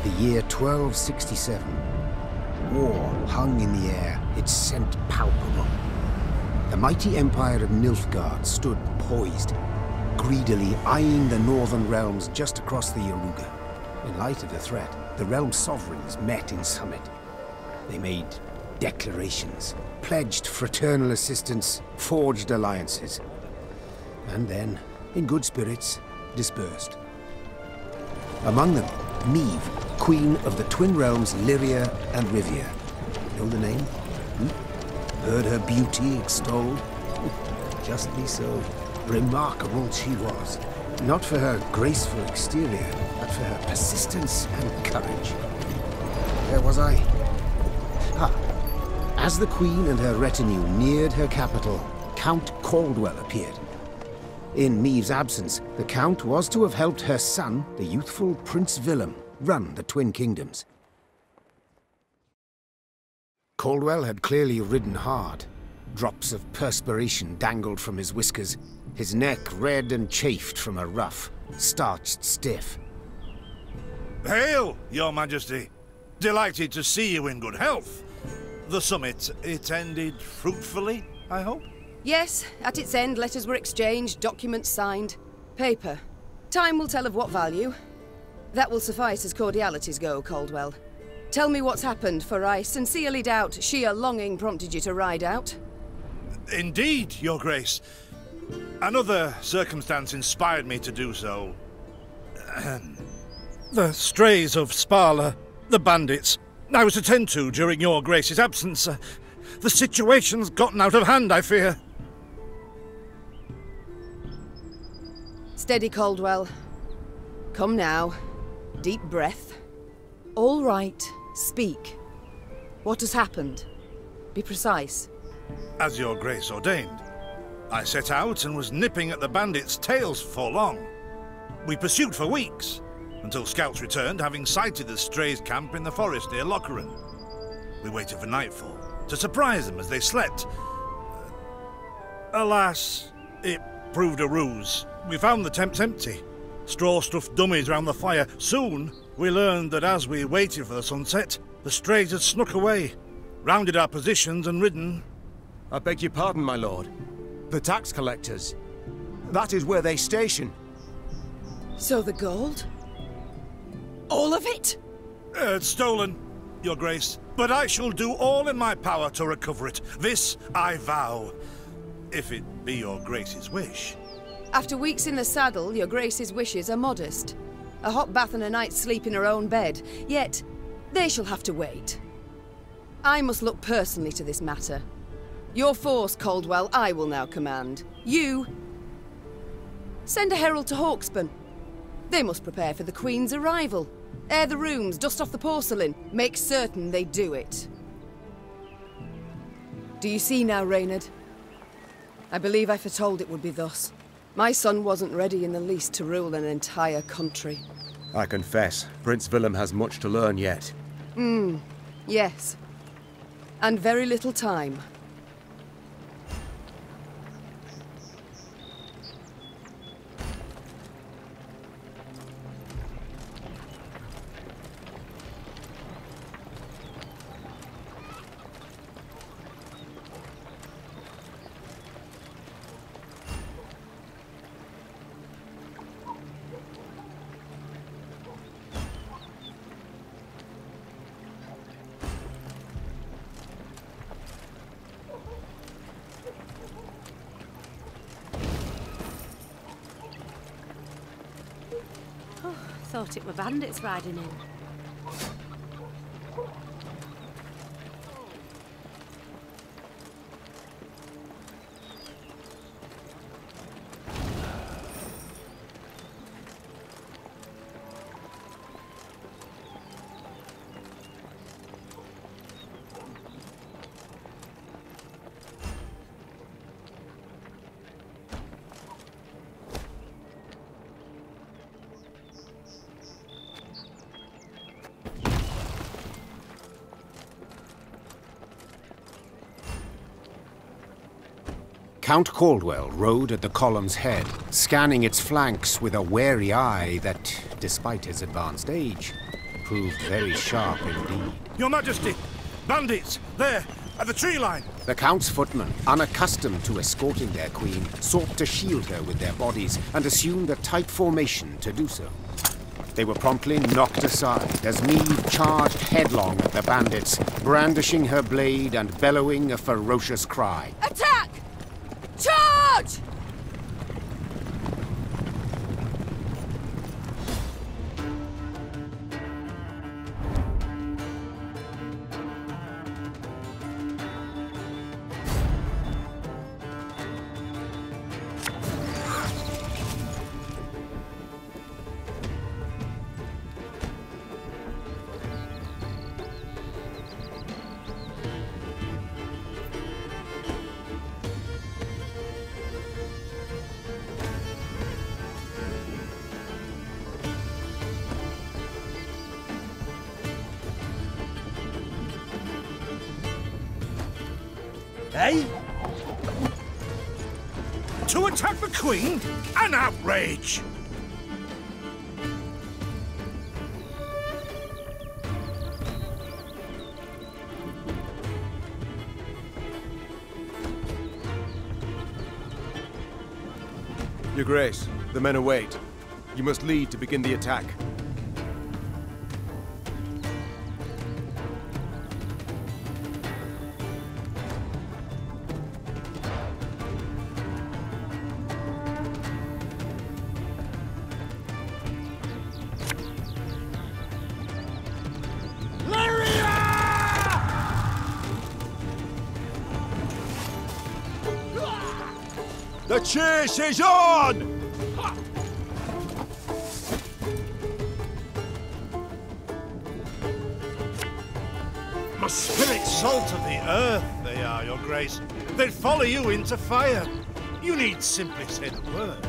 The year 1267. War hung in the air, its scent palpable. The mighty empire of Nilfgaard stood poised, greedily eyeing the northern realms just across the Yaruga. In light of the threat, the realm sovereigns met in summit. They made declarations, pledged fraternal assistance, forged alliances, and then, in good spirits, dispersed. Among them, Mave, queen of the twin realms Lyria and Rivia. Know the name? Heard her beauty extolled? Justly so. Remarkable she was. Not for her graceful exterior, but for her persistence and courage. Where was I? As the queen and her retinue neared her capital, Count Caldwell appeared. In Maeve's absence, the Count was to have helped her son, the youthful Prince Willem, run the Twin Kingdoms. Caldwell had clearly ridden hard. Drops of perspiration dangled from his whiskers, his neck red and chafed from a ruff, starched stiff. Hail, Your Majesty! Delighted to see you in good health. The summit, it ended fruitfully, I hope? Yes, at its end letters were exchanged, documents signed. Paper. Time will tell of what value. That will suffice as cordialities go, Caldwell. Tell me what's happened, for I sincerely doubt sheer longing prompted you to ride out. Indeed, Your Grace. Another circumstance inspired me to do so. The strays of Sparla, the bandits, I was to tend to during Your Grace's absence. The situation's gotten out of hand, I fear. Steady, Caldwell. Come now. Deep breath. All right. Speak. What has happened? Be precise. As Your Grace ordained. I set out and was nipping at the bandits' tails for long. We pursued for weeks, until scouts returned, having sighted the strays' camp in the forest near Locheren. We waited for nightfall to surprise them as they slept. Alas, it proved a ruse. We found the tents empty, straw-stuffed dummies round the fire. Soon, we learned that as we waited for the sunset, the strays had snuck away, rounded our positions and ridden. I beg your pardon, my lord. The tax collectors. That is where they station. So the gold? All of it? It's stolen, Your Grace, but I shall do all in my power to recover it. This I vow, if it be Your Grace's wish. After weeks in the saddle, Your Grace's wishes are modest. A hot bath and a night's sleep in her own bed. Yet, they shall have to wait. I must look personally to this matter. Your force, Caldwell, I will now command. You... send a herald to Hawksburn. They must prepare for the Queen's arrival. Air the rooms, dust off the porcelain. Make certain they do it. Do you see now, Reynard? I believe I foretold it would be thus. My son wasn't ready in the least to rule an entire country. I confess, Prince Willem has much to learn yet. Yes. And very little time. Thought it were bandits riding in. Count Caldwell rode at the column's head, scanning its flanks with a wary eye that, despite his advanced age, proved very sharp indeed. Your Majesty! Bandits! There! At the tree line! The Count's footmen, unaccustomed to escorting their queen, sought to shield her with their bodies and assumed a tight formation to do so. They were promptly knocked aside as Mave charged headlong at the bandits, brandishing her blade and bellowing a ferocious cry. Attack! Charge! Eh? To attack the Queen? An outrage! Your Grace, the men await. You must lead to begin the attack. The chase is on! The spirit salt of the earth, they are, Your Grace. They'd follow you into fire. You need simply say the word.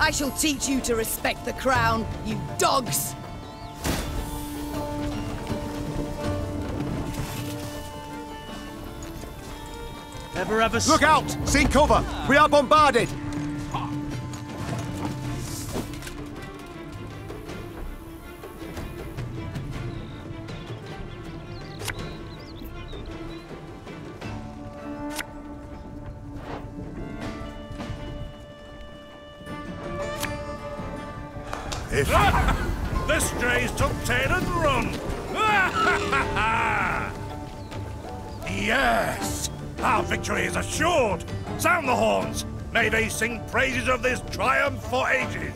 I shall teach you to respect the crown, you dogs! Ever have a... Look out! Seek cover! We are bombarded! If the strays took tail and run! Yes! Our victory is assured! Sound the horns! May they sing praises of this triumph for ages!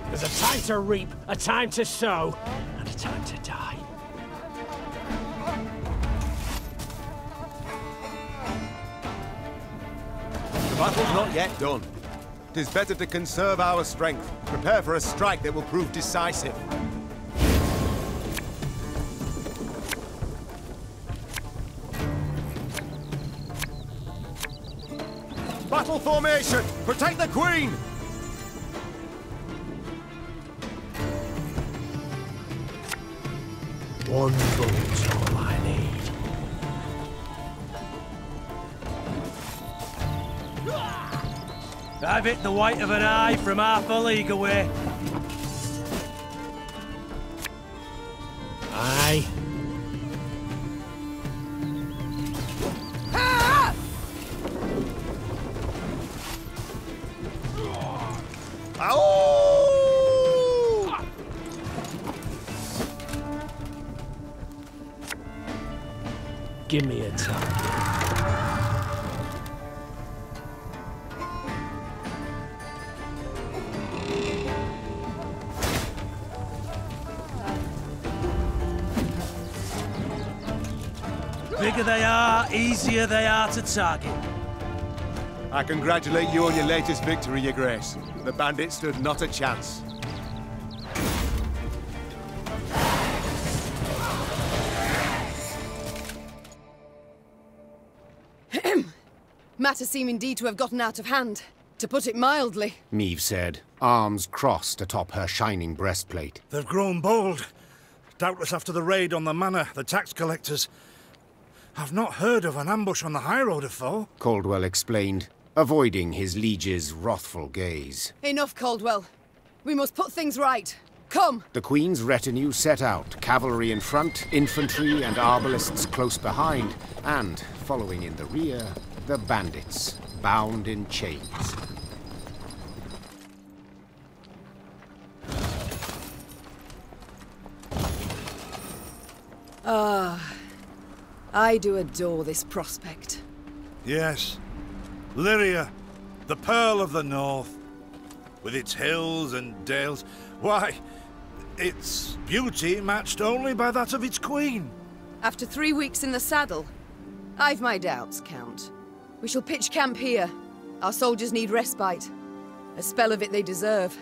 There's a time to reap, a time to sow, and a time to die. The battle's not yet done. It is better to conserve our strength, prepare for a strike that will prove decisive. Battle formation! Protect the Queen! One bullet's all I need. I've hit the white of an eye from half a league away. Aye. Ah! Ow! Give me a target. Bigger they are, easier they are to target. I congratulate you on your latest victory, Your Grace. The bandits stood not a chance. matter seem indeed to have gotten out of hand, to put it mildly. Mave said, arms crossed atop her shining breastplate. They've grown bold. Doubtless after the raid on the manor, the tax collectors. I've not heard of an ambush on the high road afore. Caldwell explained, avoiding his liege's wrathful gaze. Enough, Caldwell. We must put things right. Come! The Queen's retinue set out, cavalry in front, infantry and arbalists close behind, and, following in the rear, the bandits, bound in chains. I do adore this prospect. Yes. Lyria, the Pearl of the North. With its hills and dales. Why, its beauty matched only by that of its queen. After 3 weeks in the saddle, I've my doubts, Count. We shall pitch camp here. Our soldiers need respite. A spell of it they deserve.